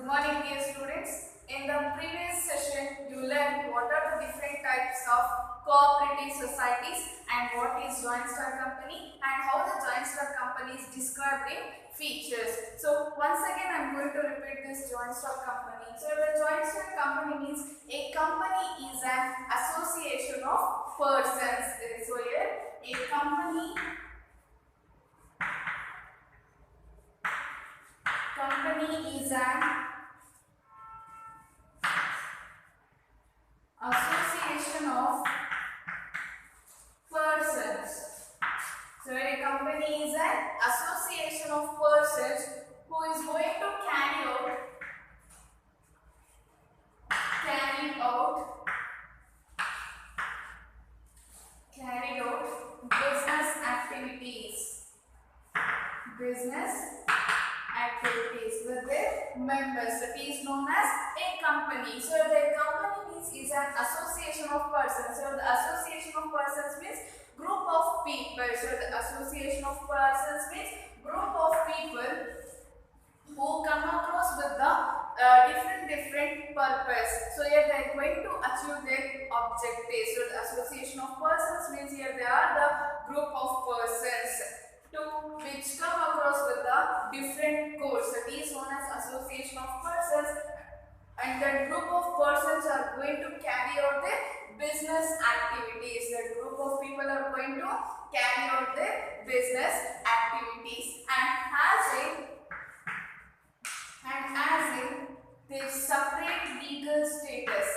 Good morning, dear students. In the previous session, you learned what are the different types of cooperative societies and what is joint stock company and how the joint stock company is described in features. So once again, I am going to repeat this joint stock company. So the joint stock company means a company is an association of persons. So here, a company is an association of persons. So a company is an association of persons who is going to carry out business activities with their members. That is known as a company. So the company is an association of persons. So the association of persons means group of people. So the association of persons means group of people who come across with the different purpose. So here they are going to achieve their objectives. So the association of persons means here they are the group of persons which come across with the different goals. That is known as association of persons, and that group of persons are going to carry out their business activities. That group of people are going to carry out their business activities, and as in their separate legal status.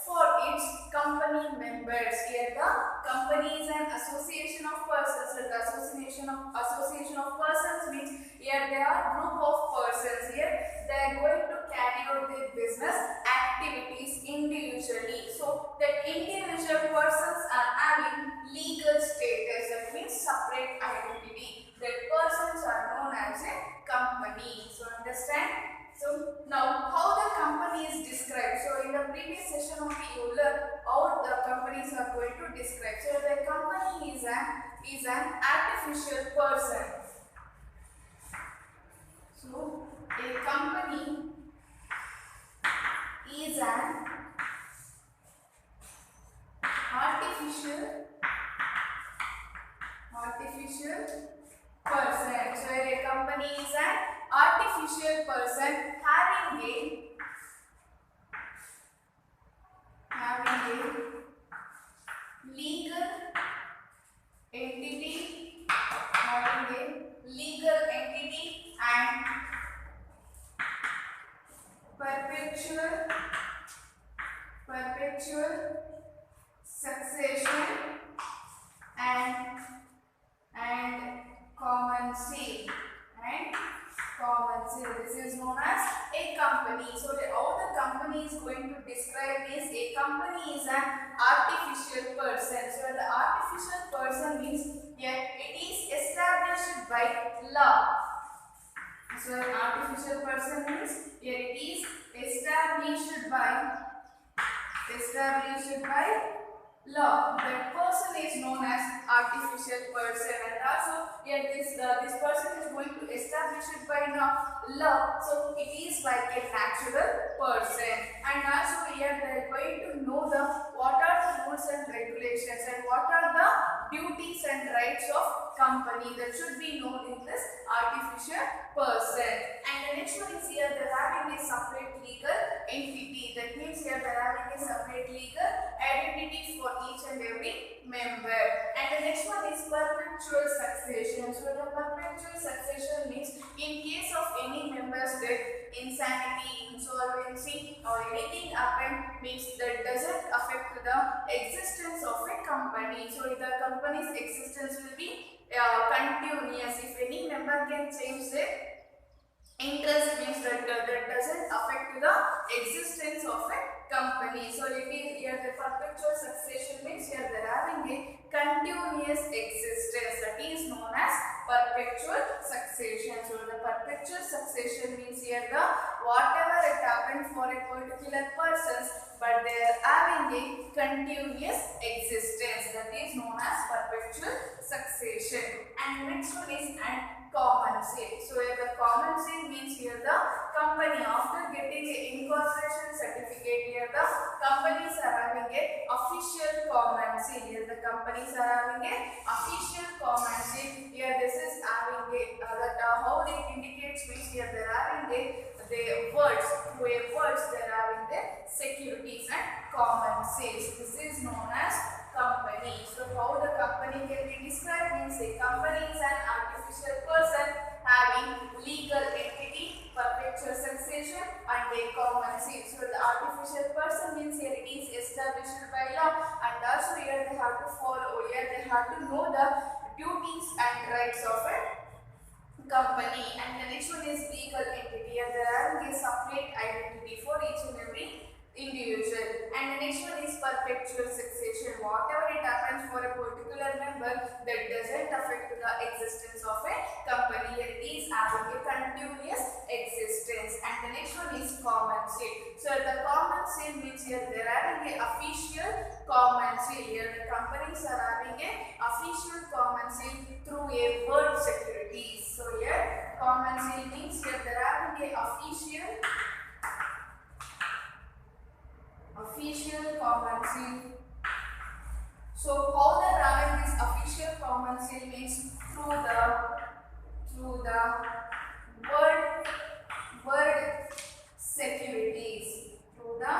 For its company members. Here the company is an association of persons. So the association of persons means here they are group of persons. Here they are going to carry out their business activities individually. So the individual persons are having legal status. That means separate identity. The persons are known as a company. So understand? So now how the company is described. So in the previous session only you learned how the companies are going to describe. So the company is an artificial person. So a company is an artificial person. So a company is an artificial person having a legal entity, and perpetual succession and common seal. This is known as a company. So how the company is going to describe is a company is an artificial person. So the artificial person means here it is established by law. So an artificial person means here it is established by law. That person is known as artificial person, and also here this person is going to establish it by law. So it is like a natural person, and also here they are going to know what are the rules and regulations and what are the duties and rights of company that should be known in this artificial person. And the next one is here they are having a separate legal entity. That means here they are having a separate legal identity for each and every member. And the next one is perpetual succession. So the perpetual succession means in case of any member's death, insanity, insolvency or anything happened means that doesn't affect the existence of a company. So the company's existence will be continuous. If any member can change their interest means that doesn't affect the existence of a company. So it is here the perpetual succession means here they are having a continuous existence. That is known as perpetual succession. So the perpetual succession means here the whatever it happened for a particular person, but they are having a continuous existence. That is known as perpetual succession. And next one one is and common seal. So here the common seal means here the company after getting a incorporation certificate, here the companies are having a official common seal. Here the companies are having a official common seal. Here this is having a how it indicates means here they are having the words, through a words they are having the securities and common seals. This is known as company. So how the company can be described means a company is an artificial person having legal entity, perpetual succession and a common seal. So the artificial person means here it is established by law, and also here they have to follow, here they have to know the duties and rights of a company. And the next one is legal entity, and there are a separate identity for each and every individual. And the next one is perpetual succession. Whatever it happens for a particular member, that doesn't affect the existence of a company. It is having a continuous existence. And the next one is common seal. So the common seal means here they are having a official common seal. Here the companies are having a official common seal through a word securities. So here common seal means here they are having a official common seal. So how they are having this official common seal means through the word securities. Through the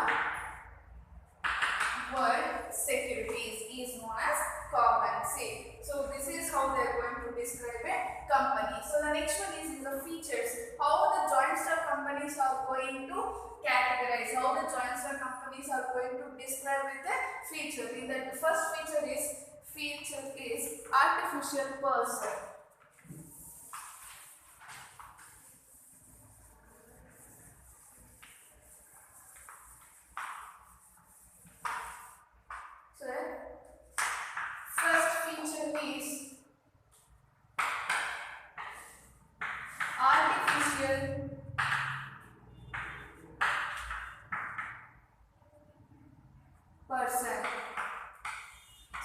word securities is known as common seal. So this is how they are going to describe a company. So the next one is the features. How the joint stock companies are going to categorize, how the joint stock companies are going to describe with the feature. In the first feature is artificial person. So first feature is artificial person.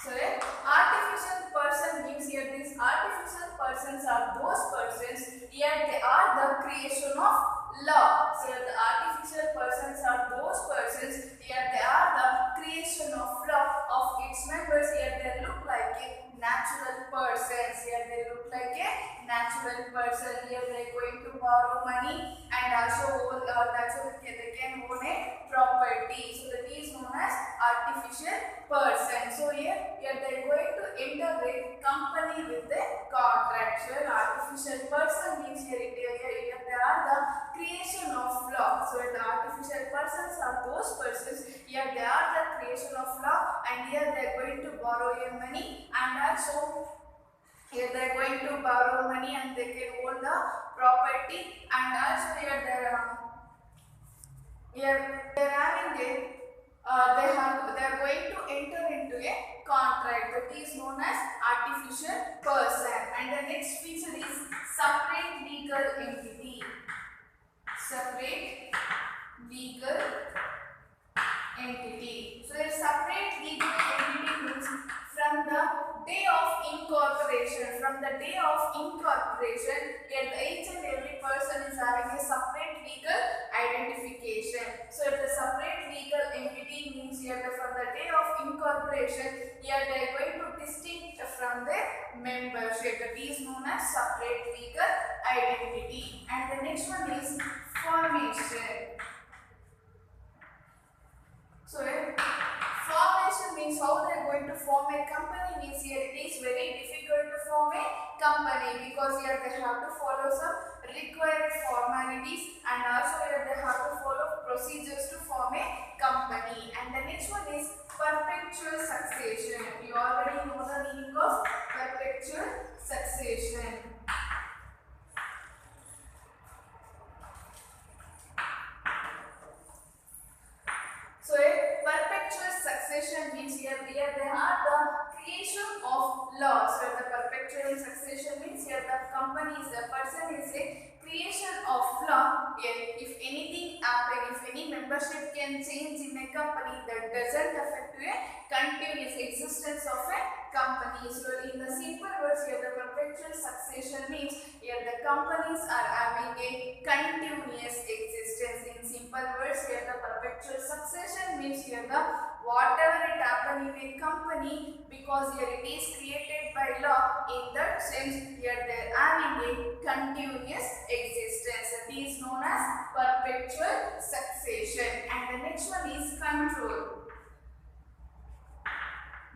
So artificial person means here these artificial persons are those persons, yet they are the creation of law. So the artificial persons are those persons, yet they are the creation of law of its members. Here they look like a natural persons. Here they look like a natural person. Here they are going to borrow money and also they can own a property. So that is known as artificial person. So here they are going to integrate company with the contractual. Artificial person means here they are the creation of law. So the artificial persons are those persons, here they are the creation of law, and here they are going to borrow your money, and also here they are going to borrow money and they can own the property, and also here they are having they are going to enter into a contract, that is known as artificial person. And the next feature is separate legal entity. Separate legal entity. So a separate legal entity means from the day of incorporation. From the day of incorporation, each and every person is having a separate legal identification. So if the separate legal entity means here from the day of incorporation, here they are going to distinct from the membership. That is known as separate legal identity. And the next one is formation. So formation means how they are going to form a company. Means here it is very difficult to form a company, because here they have to follow some required formalities, and also here they have to follow procedures to form a company. And the next one is perpetual succession. You already know the meaning of perpetual succession. So a perpetual succession means here they are the creation of law. So the perpetual succession means here the company is the person is a creation of law. If anything happen, if any membership can change in a company, that doesn't affect a continuous existence of a company. So in the simple words here, the perpetual succession companies are having a continuous existence. In simple words, here the perpetual succession means here the whatever it happen in a company, because here it is created by law, in that sense here they are having a continuous existence. That is known as perpetual succession. And the next one is control.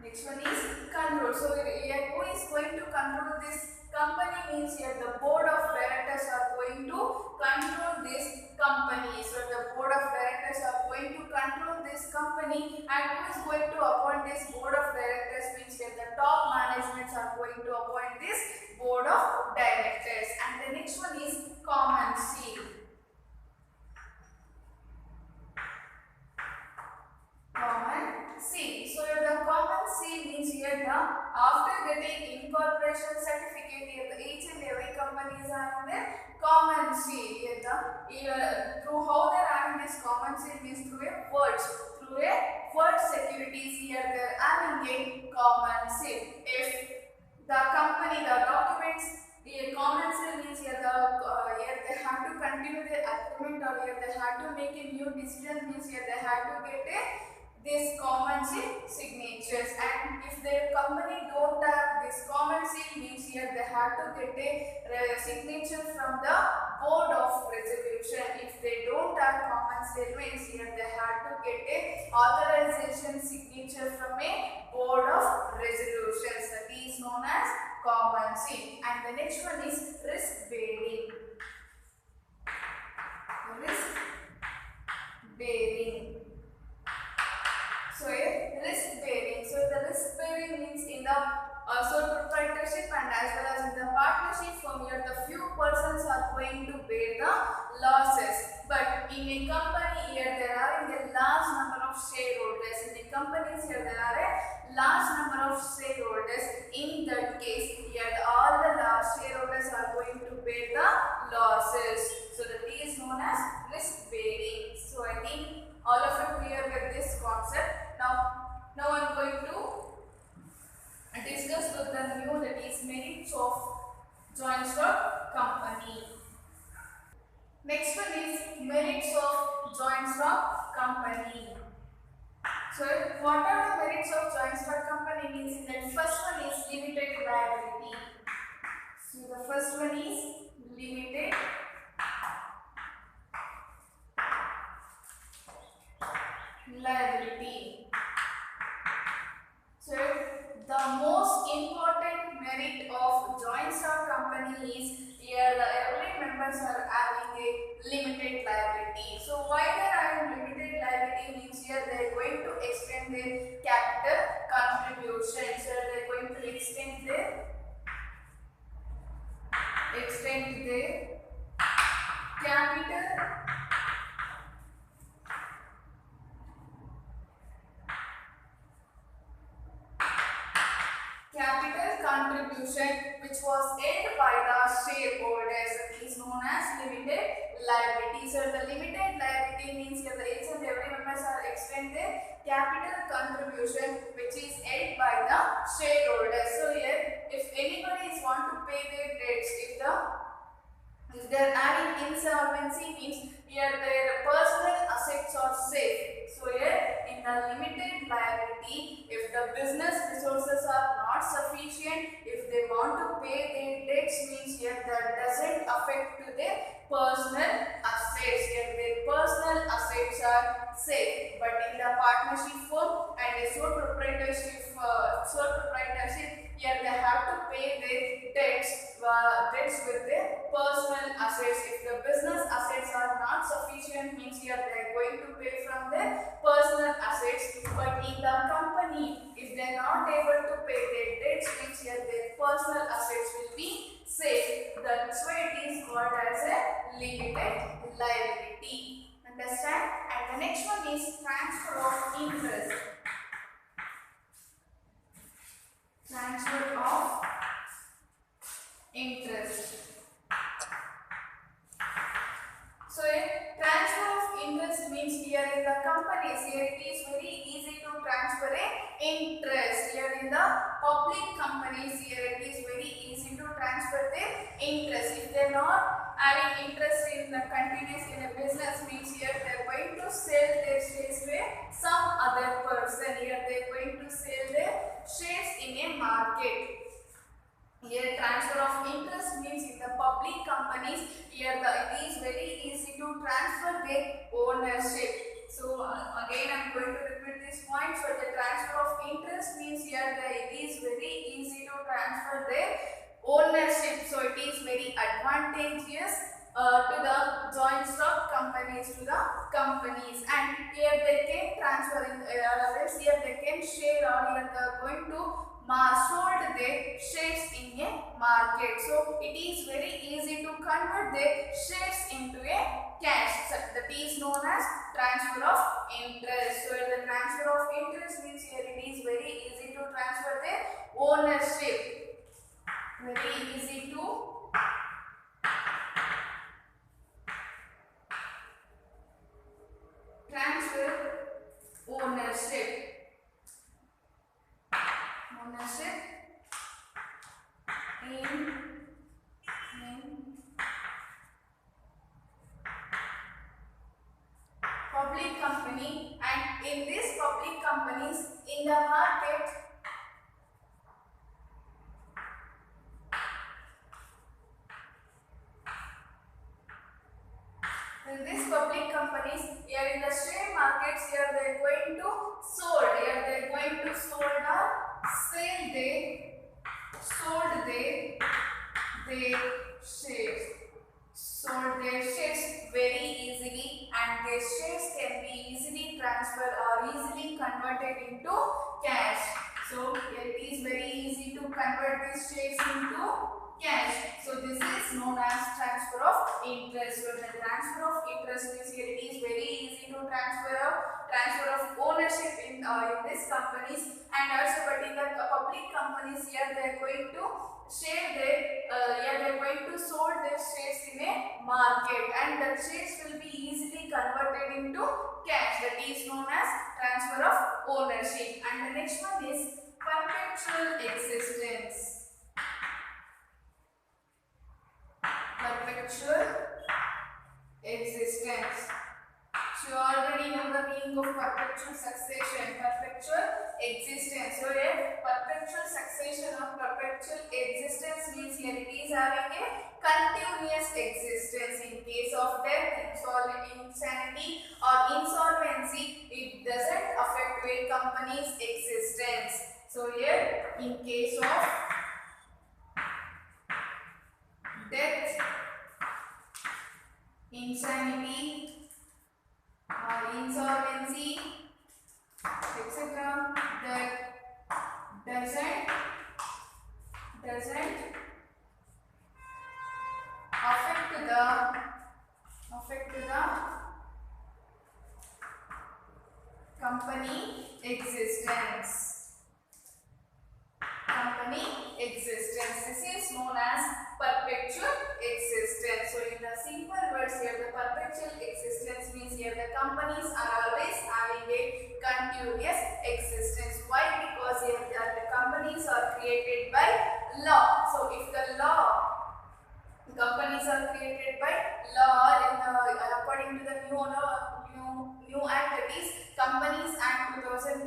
Next one is control. So here who is going to control this company means here the board of directors are going to control this company. So the board of directors are going to control this company, and who is going to appoint this board of directors means here the top managements are going to appoint this board of directors. And the next one is common seal. Common seal. So the common seal means here the after getting incorporation certificate, here the each and every company is having their common seal. Here the through how they are having this common seal means through a words, through a word securities. Here they are having a common seal. If the company, the documents, the common seal means here here they have to continue their agreement, or here they have to make a new decision means here they have to get a this common seal signatures. And if their company don't have this common seal means here they have to get a signature from the board of resolution. If they don't have common seal means here they have to get a authorization signature from a board of resolutions. That is known as common seal. And the next one is risk bearing. Risk bearing. So risk bearing. So the risk bearing means in the sole proprietorship and as well as in the partnership firm, here the few persons are going to bear the losses. But in a company here there are a large number of shareholders. In the companies here there are a large number of shareholders. In that case here all the large shareholders are going to bear the losses. So that is known as risk bearing. So I think all of you clear with this concept. Now I am going to discuss with the new, that is merits of joint stock company. Next one is merits of joint stock company. So what are the merits of joint stock company means that first one is limited liability. So the first one is limited liability. So the most important merit of joint stock company is here every members are having a limited liability. So why they are having limited liability means here they are going to extend their capital contribution. So they are going to extend their capital contribution which was held by the shareholders. It is known as limited liability. So the limited liability means here the each and every members are extend their capital contribution which is held by the shareholders. So here if anybody is want to pay their debts, if they are having insolvency means here their personal assets are safe. So here in the limited liability, if the business resources are not sufficient, if they want to pay their debts means here that doesn't affect to their personal assets. Here their personal assets are safe. But in the partnership firm and a sole proprietorship, here they have to pay their debts with their personal assets. If the business assets are not sufficient means here they are going to pay from their personal assets. But in the company, if they are not able to pay their debts means here their personal assets will be safe. That's why it is called as a limited liability. Understand? And the next one is transfer of interest. Transfer of interest. So a transfer of interest means here in the companies, here it is very easy to transfer a interest. Here in the public companies, here it is very easy to transfer their interest. If they are not having interest in the continuous in a business means here they are going to sell their shares to some other person. Here they are going to sell their shares in a market. Here transfer of interest means in the public companies. Here it is very easy to transfer the ownership. So again I am going to repeat this point. So the transfer of interest means here it is very easy to transfer the ownership. So it is very advantageous to the joint stock companies, to the companies, and here they can transfer in here they can share, or here they are going to sold the shares in a market. So it is very easy to convert the shares into a cash. So that is known as transfer of interest. So the transfer of interest means here it is very easy to transfer the ownership. Very easy to transfer ownership. In public company, and in these public companies in the market, in these public companies, here in the share markets, here they are going to sold, here they are going to sold or sell their shares. Sold their shares very easily, and their shares can be easily transferred or easily converted into cash. So here it is very easy to convert these shares into cash. So this is known as transfer of interest. So the transfer of interest means here it is very easy to transfer of ownership in these companies, and also but in the public companies here they are going to share their they are going to sold their shares in a market, and the shares will be easily converted into cash. That is known as transfer of ownership. And the next one is perpetual existence. Perpetual existence. So you already know the meaning of perpetual succession. Perpetual existence. So a perpetual succession or perpetual existence means here it is having a continuous existence. In case of death, insanity or insolvency, it doesn't affect a company's existence. So here in case of death, insanity, insolvency, etc., that doesn't affect the company existence. This is known as perpetual existence. So in the simple words here, the perpetual existence means here the companies are always having a continuous existence. Why? Because here the companies are created by law. So if the companies are created by law, according to the new act, that is Companies Act 2013,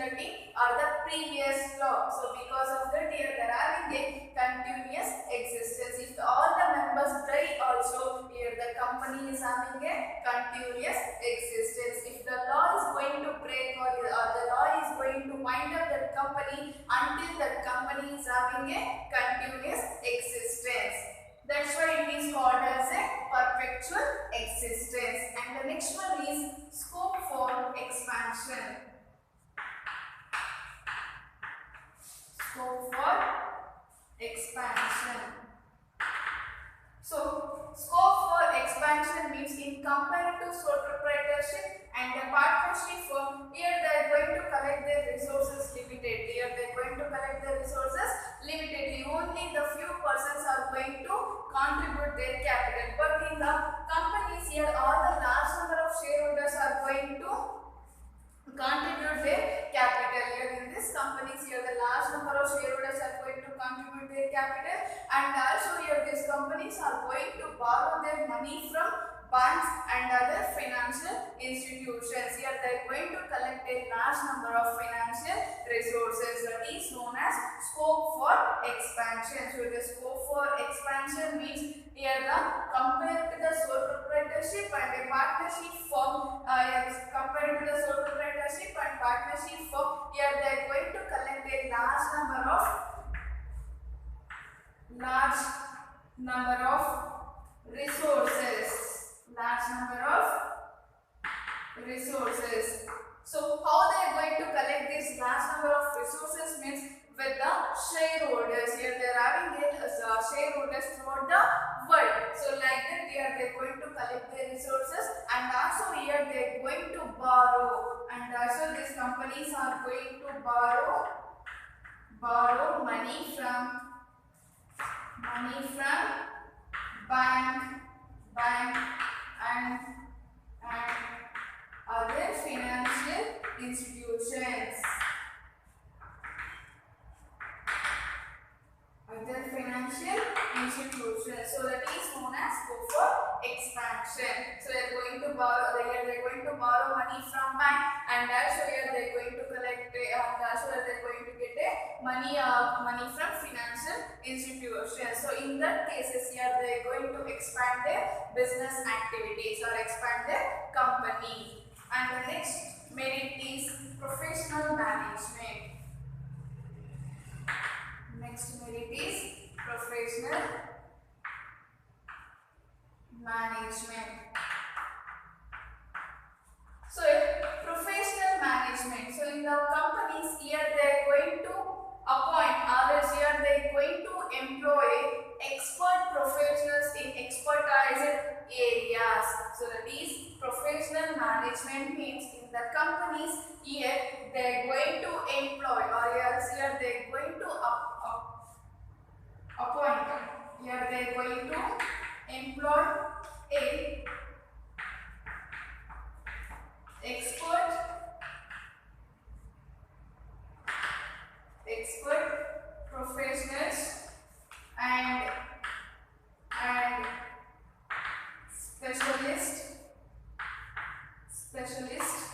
or the previous law. So because of that, here they are having a continuous existence. If all the members die also, here the company is having a continuous existence. If the law is going to break, or the law is going to wind up that company, until that company is having a continuous existence. That's why it is called as a perpetual existence. And the next one is scope for expansion. Scope for expansion. So, scope for expansion means in compared to companies are going to borrow their money from banks and other financial institutions. Here they are going to collect a large number of financial resources, that is known as scope for expansion. So the scope for expansion means here the compared to the sole proprietorship and a partnership firm, compared to the sole proprietorship and partnership firm, here they are going to collect a large number of resources. So how they are going to collect this large number of resources means with the shareholders. Here they are having shareholders throughout the world. So like that here they are going to collect their resources, and also here they are going to borrow, and also these companies are going to borrow money from bank and other financial institutions. So that is known as scope for expansion. So they are going to borrow money from bank, and also here they are going to collect and also they are going to get money from financial institutions. So in that cases here they are going to expand their business activities or expand their company. And the next merit is professional management. Next merit is professional management. So professional management. So in the companies here they are going to appoint, or else here they are going to employ expert professionals in expertise areas. So that is professional management means in the companies here they are going to employ, or else here they are going to appoint. Here they are going to employ a expert professionals and specialist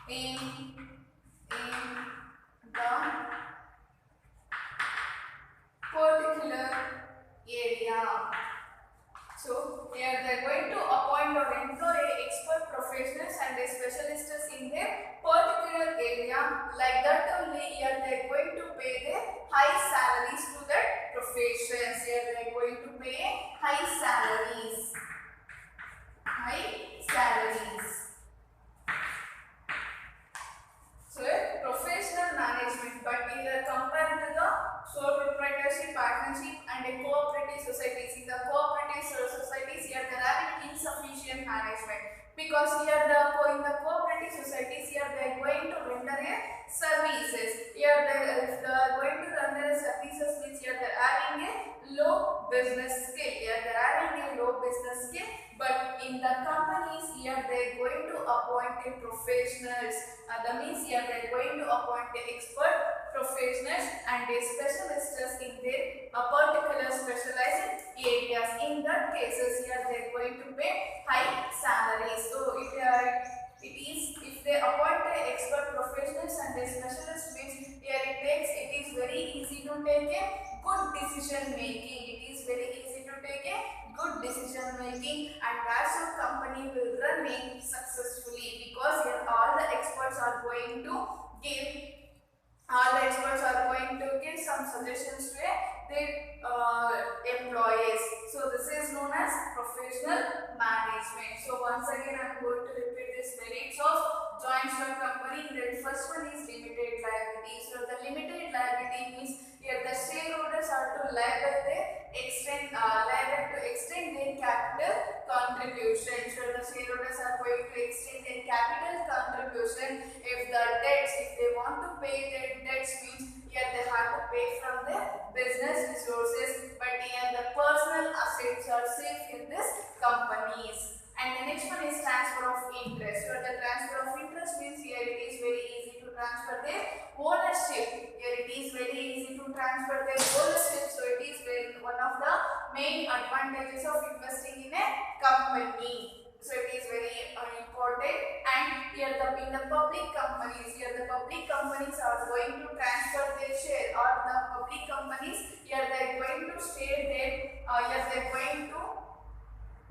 in the particular area. So here they are going to appoint or employ expert professionals and specialists in their particular area. Like that only here they are going to pay the high salaries to that professions. Here they are going to pay high salaries. So professional management, but here compared to the sole proprietorship, partnership and cooperative societies. In the cooperative societies here they are having insufficient management, because here in the cooperative societies here they are going to render services. Here they are going to render services means here they are having a low business skill. Here they are having a low business skill, but in the companies here they are going to appoint professionals. That means here they are going to appoint expert professionals and specialists in their particular specialized areas. In that cases here they are going to pay high salaries. So if they appoint expert professionals and specialists means here it is very easy to take a good decision making. It is very easy to take a good decision making, and also company will run successfully, because here all the experts are going to give some suggestions to their employees. So this is known as professional management. So once again I am going to repeat this merits of joint stock company. The first one is limited liability. So the limited liability means here the shareholders are to liable to extend their capital contribution. So the shareholders are going to extend their capital contribution if they want to pay their debts means here they have to pay from their business resources, but here the personal assets are safe in these companies. And the next one is transfer of interest. So the transfer of interest means here it is very easy to transfer their ownership. Here it is very easy to transfer their ownership. So it is one of the main advantages of investing in a company. So it is very important. And here in the public companies, are going to transfer their share, or the public companies here they are going to share their here they are going to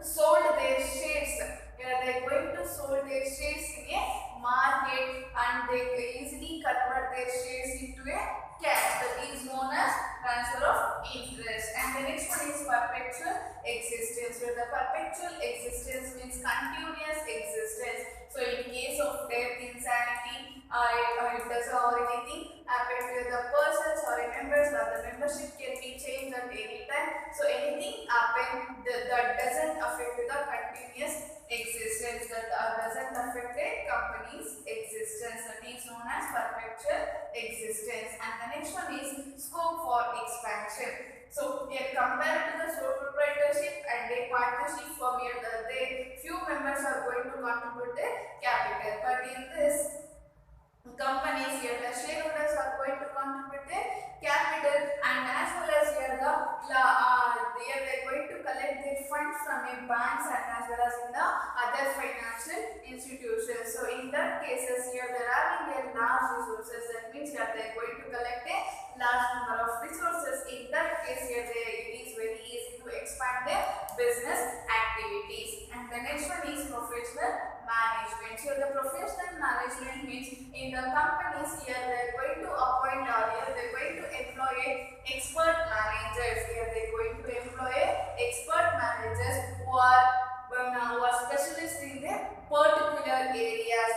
sold their shares. Here they are going to sold their shares in a market, and they easily convert their shares into a cash. That is known as transfer of interest. And the next one is perpetual existence. Where the perpetual existence means continuous existence. So in case of death, insanity, if does or anything happen to the persons or members, or the membership can be changed at any time. So anything happen that doesn't affect the continuous existence, that doesn't affect a company's existence, that is known as perpetual existence. And the next one is scope for expansion. So here compared to the sole proprietorship and a partnership firm, here the few members are going to contribute their capital, but in this companies here the shareholders are going to contribute their capital, and as well as here they are going to collect their funds from a banks and as well as in the other financial institutions. So in that cases here they are having a large resources, that means here they are going to collect a large number of resources. In that case here it is very easy to expand their business activities. And the next one is professional management. So the professional management means in the companies here they are going to appoint, or here they are going to employ expert managers. Here they are going to employ expert managers who are specialists in the particular areas,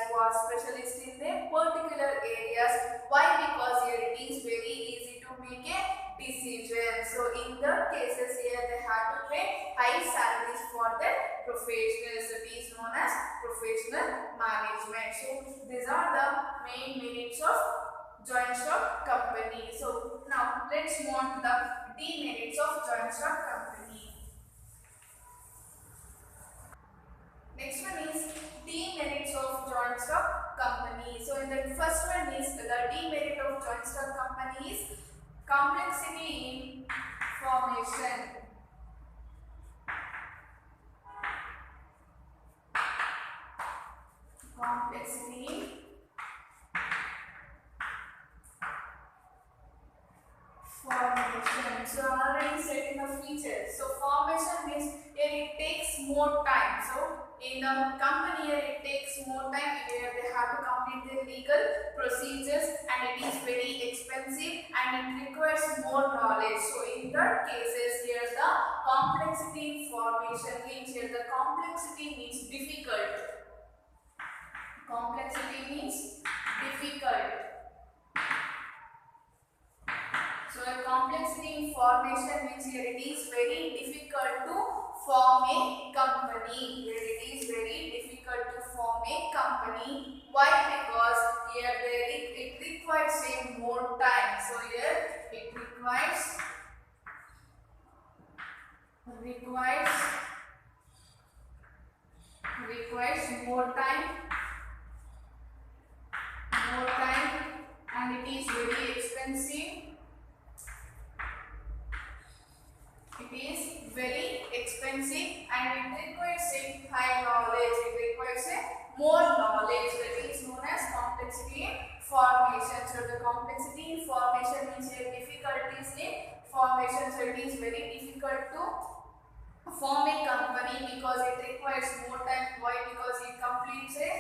Why? Because here it is very easy to make a decision. So in the cases here they have to pay high salaries for the professionals. It is known as professional management. So these are the main merits of joint stock company. So now let's move on to the demerits of joint stock company. Next one is demerits of joint stock company. So in the first one is the demerit of joint stock company is complexity in formation. Complexity in formation. So I already said in the features. So formation means here it takes more time. So in the company here it takes more time, where they have to complete their legal procedures, and it is very expensive and it requires more knowledge. So in that cases here the complexity in formation means here the complexity means difficult. Complexity means difficult. So a complexity in formation means here it is very difficult to form a company. Here it is very difficult to form a company. Why? Because here it requires a more time. So here it requires more time, and it is very expensive. It is very expensive and it requires a high knowledge. It requires a more knowledge. That is known as complexity in formation. So the complexity in formation means here difficulties in formation. So it is very difficult to form a company because it requires more time. Why? Because it completes a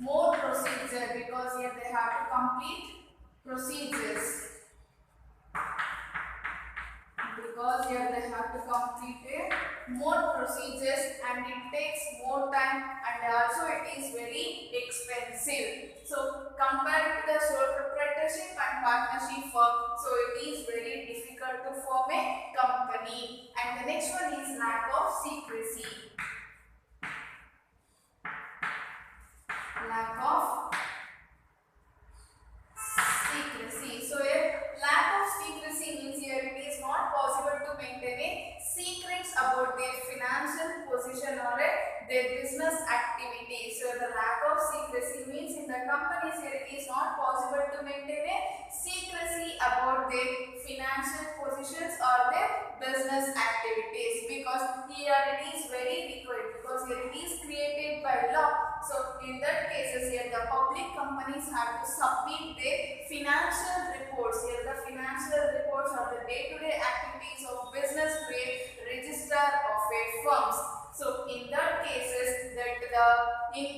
more procedure. Because here they have to complete procedures. Because here they have to complete more procedures and it takes more time, and also it is very expensive. So compared to the sole proprietorship and partnership firm, so it is very difficult to form a company. And the next one is lack of secrecy. Lack of secrecy. So here lack of secrecy means here it is not possible to maintain a secrets about their financial position or their business activities. So the lack of secrecy means in the companies here it is not possible to maintain a secrecy about their financial positions or their business activities, because here it is very required, because here it is created by law. So in that cases here the public companies have to submit their financial reports. Here the financial reports are the day-to-day activities of business to a register of a firms. So in that cases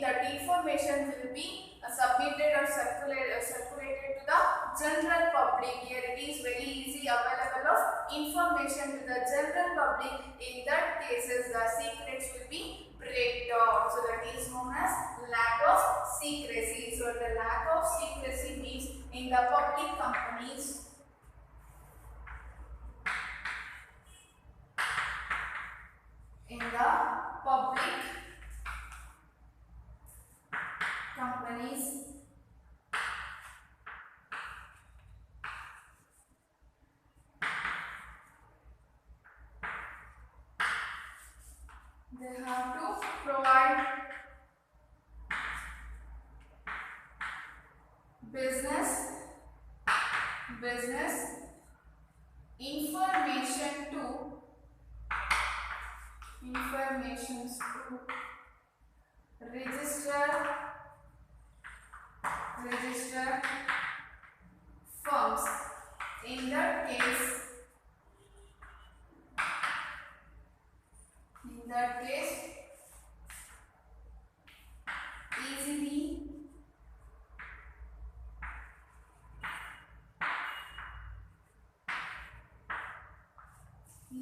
that information will be submitted or circulated to the general public. Here it is very easy available of information to the general public. In that cases the secrets will be breakdown. So that is known as lack of secrecy. So the lack of secrecy means in the public companies, in the public companies, they have to provide business information to register firms. In that case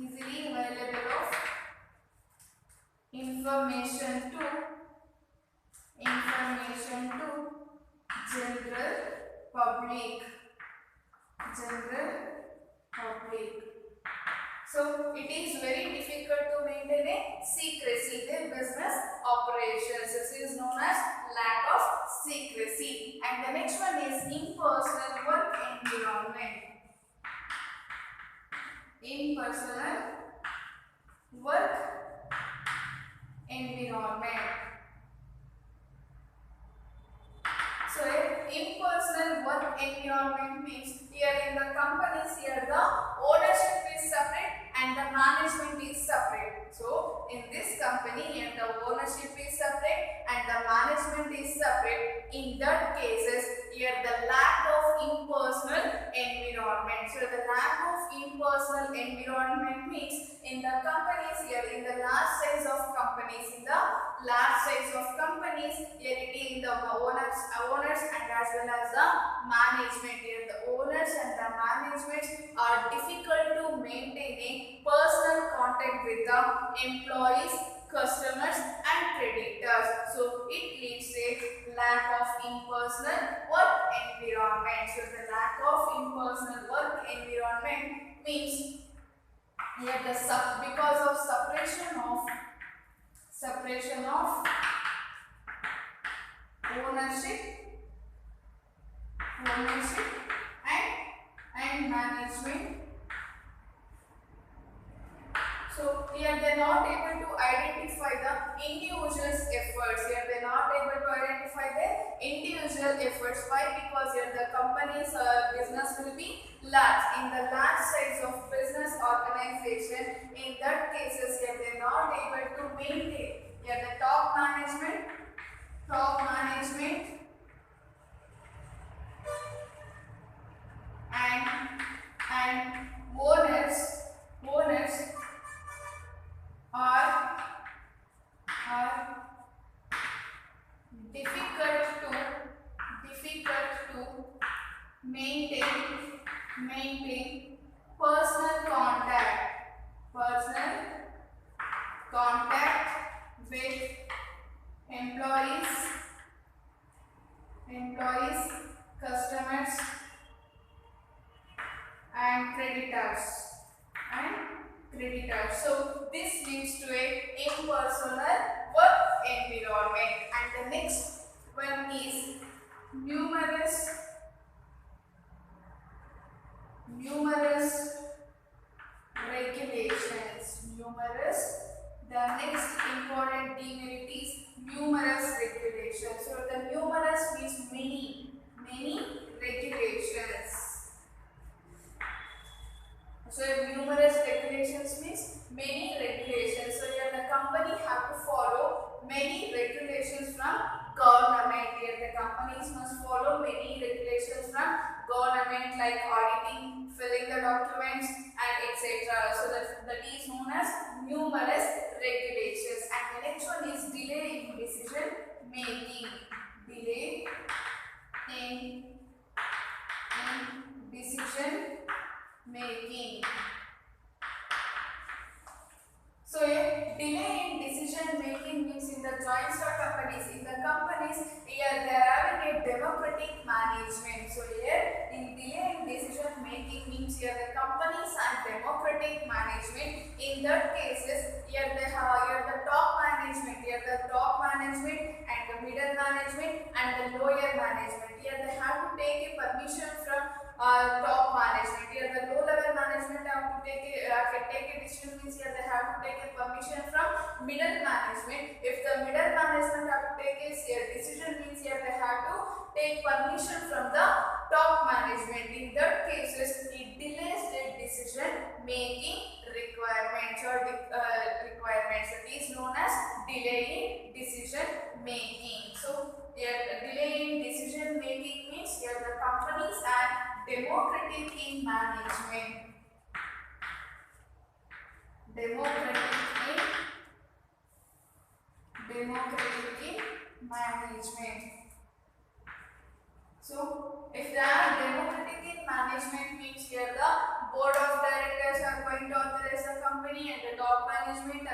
easily available of information to general public. So it is very difficult to maintain a secrecy in business operations. This is known as lack of secrecy. And the next one is impersonal work environment. Impersonal work environment. So impersonal work environment means here in the companies, here the ownership is separate and the management is separate. So in this company here the ownership is separate and the management is separate. In that cases here the lack of impersonal environment. So the lack of impersonal environment means in the companies here, in the large size of companies, here it is the owners and as well as the management. Here the owners and the management are difficult to maintain a personal contact with the employees, customers and creditors. So it leads to a lack of impersonal work environment. So the lack of impersonal work environment means here because of separation of ownership and management. So here they are not able to identify the individual's efforts. Here they are not able to identify the individual efforts. Why? Because here the company's business will be large. In the large size of business organization, in that cases here they are not able to maintain. Here the top management and owners are difficult to maintain personal contact with employees, customers and creditors. So this leads to a impersonal work environment. And the next one is numerous regulations. The next important demerit environment like auditing, filling the documents, and etc. So that is known as numerous regulations. And the next one is delay in decision making. Delay in decision making. So a delay in decision making means in the joint stock companies, here they are having a democratic management. So here in delay in decision making means here the companies are democratic management. In that cases, here they have the top management and the middle management and the lower management. Here they have to take a permission from top management. Here the low level management have to take a decision means here they have to take a permission from middle management. If the middle management have to take a decision means here they have to take permission from the top management. In that cases, it delays the decision making requirements or requirements. It is known as delay in decision making. So here delay in decision making means here the companies are democratic in management. Democratic in management. So if they are democratic in management means here the board of directors are going to authorize the company and the top management and the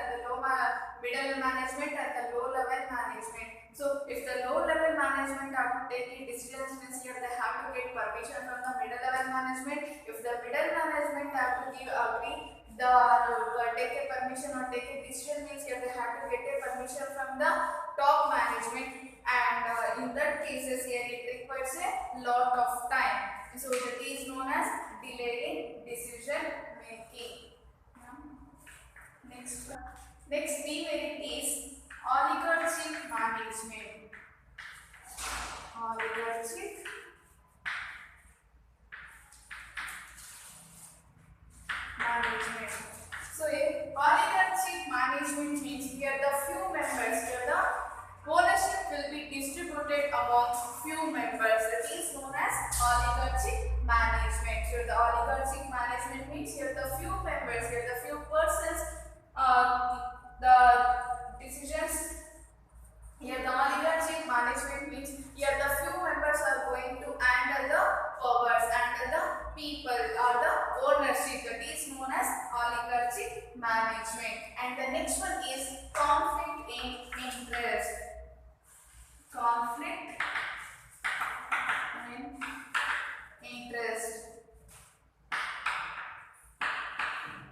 middle management and the low level management. So if the low level management have to take decisions means here they have to get permission from the middle level management. If the middle management have to give agree take a permission or take a decision means here they have to get a permission from the top management, and in that cases here it requires a lot of time. So that is known as delay in decision making. Next demerit is oligarchic management. Oligarchic management. So oligarchic management means here the few members, here the ownership will be distributed among few members. That is known as oligarchic management. Here the oligarchic management means here the few members, here the few persons, the decisions. Here the oligarchic management means here the few members are going to handle the powers, handle the people or the ownership. That is known as oligarchic management. And the next one is conflict in interest. Conflict in interest.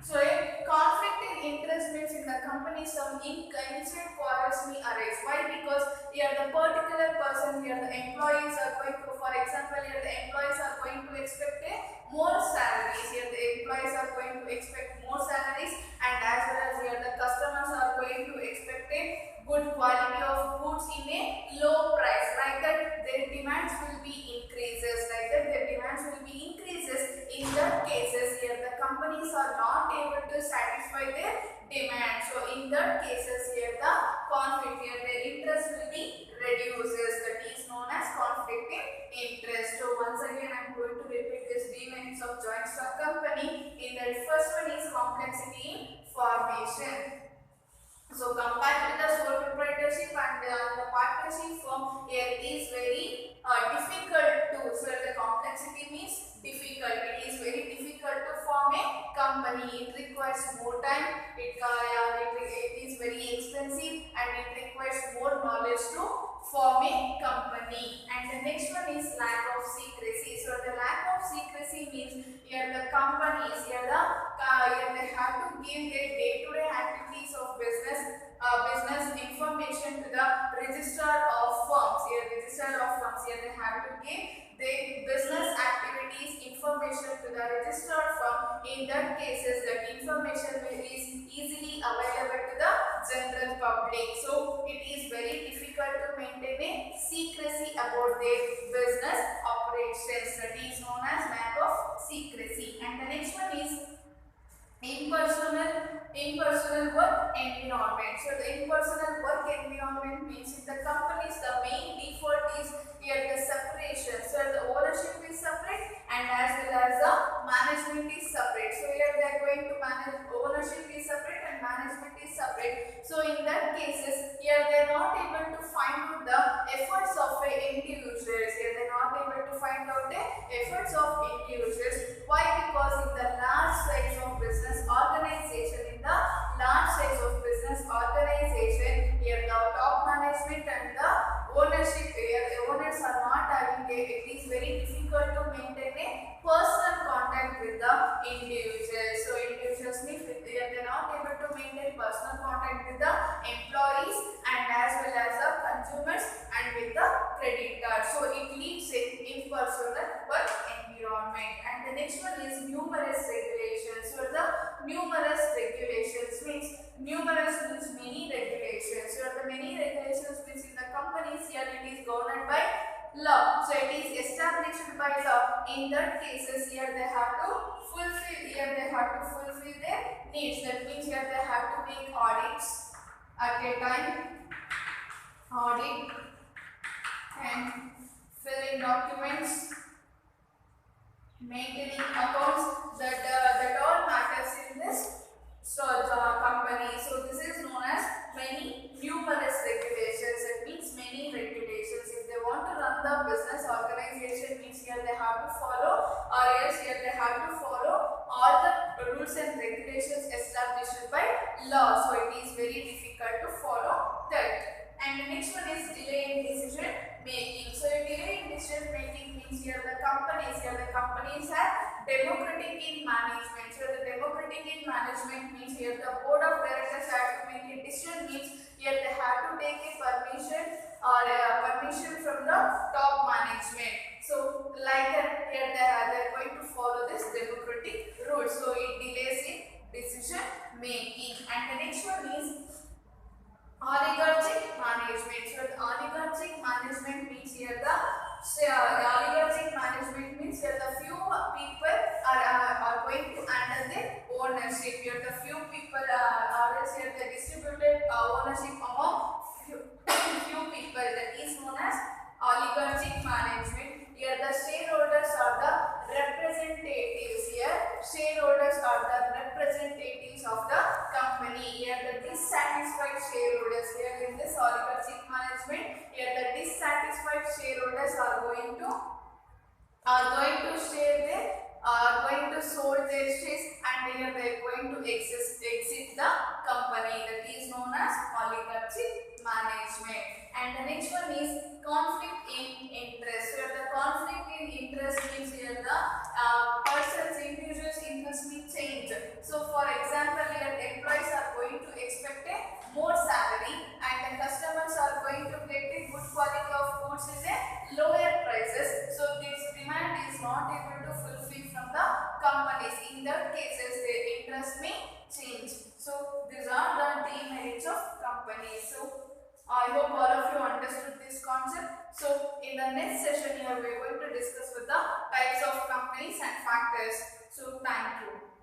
So a conflict in interest means in the company some inside quarrels may arise. Why? Because here the particular person, here the employees are going to, for example, here the employees are going to expect a more salaries. Here the employees are going to expect more salaries, and as well as here the customers are going to expect a good quality of goods in a low price. Like that, their demands will be increases. In that cases, here the companies are not able to satisfy their demand. So in that cases, here the conflict, here the interest will be reduces. That is known as conflict in interest. So once again, I am going to repeat this demerits of joint stock company. In that first one is complexity in formation. So compared to the sole proprietorship and the partnership firm, here it is very difficult to. So the complexity means difficult. It is very difficult to form a company. It requires more time. It is very expensive, and it requires more knowledge to form a company. And the next one is lack of secrecy. So the lack of secrecy means here the companies, here they have to give their day-to-day activities of business information to the registrar of firms. Here they have to give their business activities information to the registrar firm. In that cases, that information is easily available to the general public. So it is very difficult to maintain a secrecy about their business operations. That is known as lack of secrecy. And the next one is impersonal work environment. So the impersonal work environment means in the companies the main default is here the separation. So the ownership is separate and as well as the management is separate. So here they are going to manage, ownership is separate and management is separate. So in that cases, here they are not able to find out the efforts of a individuals. Here they are not able to find out the efforts of individuals. Why? Because in the large size of business organization, here the top management and the ownership, here the owners are not having it is very difficult to maintain a personal contact with the individuals. So individuals means they are not able to maintain personal contact with the employees and as well as the consumers and with the credit card. So it leads a impersonal work environment. And the next one is numerous regulations. So the numerous regulations means many regulations. So the many regulations means in the companies, here it is governed by law. So it is established by law. In that cases, here they have to fulfill their needs. That means here they have to make audits at a time, audit and filling documents, maintaining accounts, that all matters in this company. So this is known as numerous regulations. It means many regulations. If they want to run the business organization, means here they have to follow, or else here they have to follow all the rules and regulations established by law. So it is very difficult to follow that. And the next one is delay in decision making. So delay in decision making means here the companies have democratic in management. So the democratic in management means here the board of directors have to make a decision, means here they have to take a permission from the top management. So like that, here they are going to follow this democratic rules. So it delays in decision making. And the next one is oligarchic management. So the oligarchic management means here the few people are going to handle the ownership. Here the few people are here the distributed ownership among few people. That is known as oligarchic management. Here the shareholders are the representatives. Shareholders are the representatives of the company. Here the dissatisfied shareholders. Here in this oligarchic management, here the dissatisfied shareholders are going to sold their shares and here they are going to exit the company. That is known as oligarchic management. And the next one is conflict in interest. So the conflict in interest means here the individual's interest may change. So for example, here employees are going to expect a more salary and the customers are going to get a good quality of goods in a lower prices. So this demand is not able to fulfill from the companies. In that cases, their interest may change. So these are the demerits of companies. So I hope all of you understood this concept. So in the next session here we are going to discuss with the types of companies and factors. So thank you.